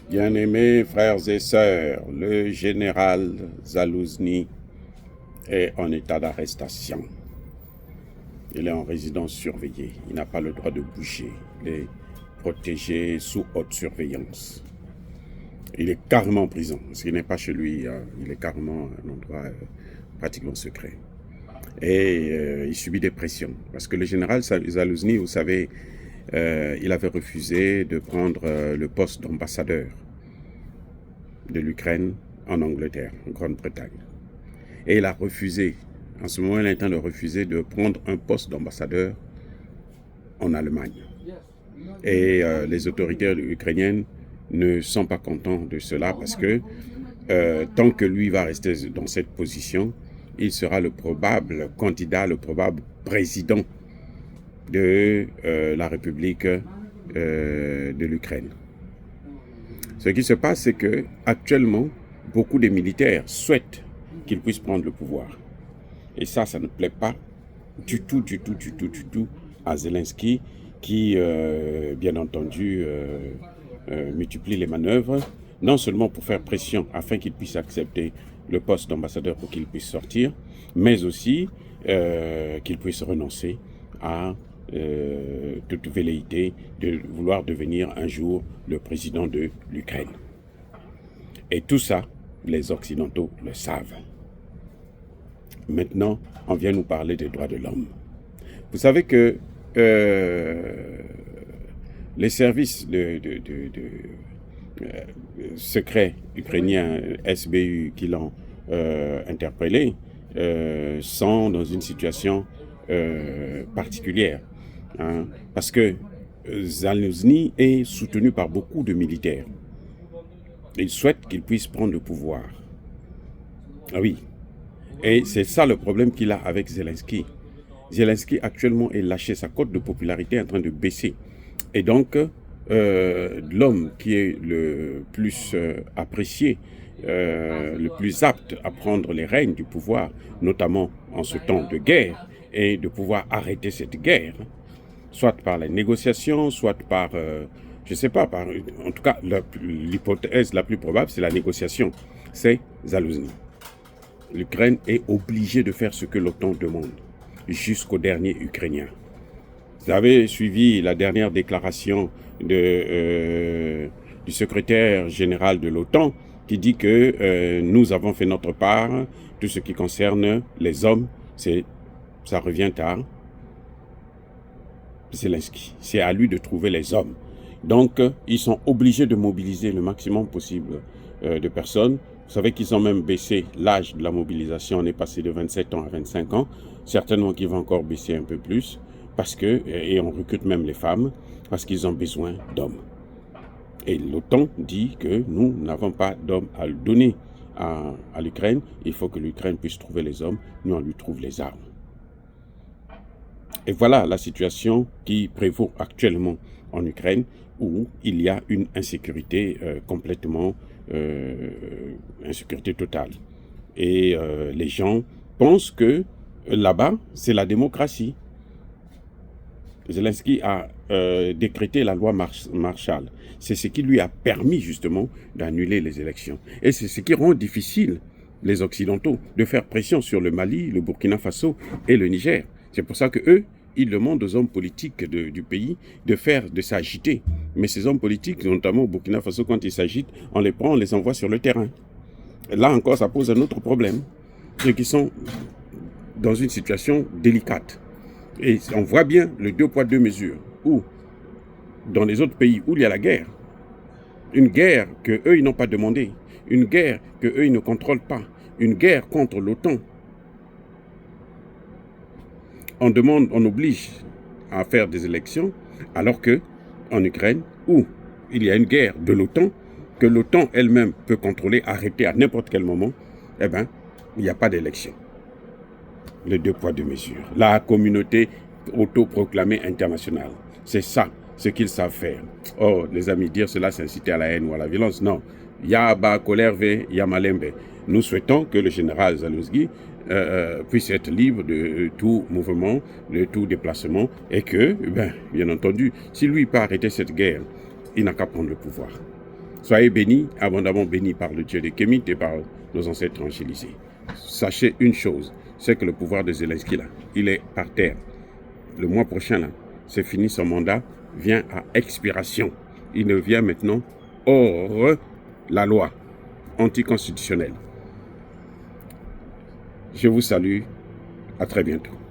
Bien-aimés frères et sœurs, le général Zalouzny est en état d'arrestation. Il est en résidence surveillée. Il n'a pas le droit de bouger. Il est protégé sous haute surveillance. Il est carrément en prison, parce qu'il n'est pas chez lui. Il est carrément à un endroit pratiquement secret. Et il subit des pressions. Parce que le général Zalouzny, vous savez, il avait refusé de prendre le poste d'ambassadeur de l'Ukraine en Angleterre, en Grande-Bretagne. Et il a refusé, en ce moment il est en train de refuser de prendre un poste d'ambassadeur en Allemagne. Et les autorités ukrainiennes ne sont pas contents de cela parce que tant que lui va rester dans cette position, il sera le probable candidat, le probable président de la République de l'Ukraine. Ce qui se passe, c'est que actuellement, beaucoup de militaires souhaitent qu'il puisse prendre le pouvoir. Et ça ne plaît pas du tout à Zelensky, qui, bien entendu, multiplie les manœuvres, non seulement pour faire pression afin qu'il puisse accepter le poste d'ambassadeur pour qu'il puisse sortir, mais aussi qu'il puisse renoncer à toute velléité de vouloir devenir un jour le président de l'Ukraine. Et tout ça, les Occidentaux le savent. Maintenant, on vient nous parler des droits de l'homme. Vous savez que les services secrets ukrainiens, SBU, qui l'ont interpellé, sont dans une situation particulière. Hein, parce que Zalouzny est soutenu par beaucoup de militaires. Il souhaite qu'il puisse prendre le pouvoir. Ah oui. Et c'est ça le problème qu'il a avec Zelensky. Zelensky actuellement est lâché, sa cote de popularité est en train de baisser. Et donc, l'homme qui est le plus apprécié, le plus apte à prendre les rênes du pouvoir, notamment en ce temps de guerre, et de pouvoir arrêter cette guerre, soit par la négociation, soit par, je ne sais pas, en tout cas, l'hypothèse la plus probable, c'est la négociation. C'est Zalouzny. L'Ukraine est obligée de faire ce que l'OTAN demande, jusqu'au dernier Ukrainien. Vous avez suivi la dernière déclaration du secrétaire général de l'OTAN qui dit que nous avons fait notre part, tout ce qui concerne les hommes, ça revient à Zelensky. C'est à lui de trouver les hommes. Donc, ils sont obligés de mobiliser le maximum possible de personnes. Vous savez qu'ils ont même baissé l'âge de la mobilisation. On est passé de 27 ans à 25 ans. Certainement qu'ils vont encore baisser un peu plus. Et on recrute même les femmes, parce qu'ils ont besoin d'hommes. Et l'OTAN dit que nous n'avons pas d'hommes à donner à l'Ukraine. Il faut que l'Ukraine puisse trouver les hommes. Nous, on lui trouve les armes. Et voilà la situation qui prévaut actuellement en Ukraine, où il y a une insécurité complètement, insécurité totale. Et les gens pensent que là-bas, c'est la démocratie. Zelensky a décrété la loi Marshall. C'est ce qui lui a permis justement d'annuler les élections. Et c'est ce qui rend difficile les Occidentaux de faire pression sur le Mali, le Burkina Faso et le Niger. C'est pour ça qu'eux, ils demandent aux hommes politiques du pays de s'agiter. Mais ces hommes politiques, notamment au Burkina Faso, quand ils s'agitent, on les prend, on les envoie sur le terrain. Et là encore, ça pose un autre problème. Ceux qui sont dans une situation délicate. Et on voit bien le 2 poids 2 mesures, où dans les autres pays où il y a la guerre, une guerre qu'eux, ils n'ont pas demandé, une guerre qu'eux, ils ne contrôlent pas, une guerre contre l'OTAN. On oblige à faire des élections, alors que en Ukraine, où il y a une guerre de l'OTAN, que l'OTAN elle-même peut contrôler, arrêter à n'importe quel moment, eh bien, il n'y a pas d'élection. Les 2 poids 2 mesures. La communauté autoproclamée internationale. C'est ça, ce qu'ils savent faire. Oh, les amis, dire cela, c'est inciter à la haine ou à la violence. Non. Yaba Kolerve, Yamalembe. Nous souhaitons que le général Zalouzny puisse être libre de tout mouvement, de tout déplacement, et que, bien entendu, si lui peut arrêter cette guerre, il n'a qu'à prendre le pouvoir. Soyez bénis, abondamment bénis par le Dieu des Kémites et par nos ancêtres angélisés. Sachez une chose, c'est que le pouvoir de Zelensky, là, il est par terre. Le mois prochain, là, c'est fini, son mandat vient à expiration. Il devient maintenant hors la loi anticonstitutionnelle. Je vous salue, à très bientôt.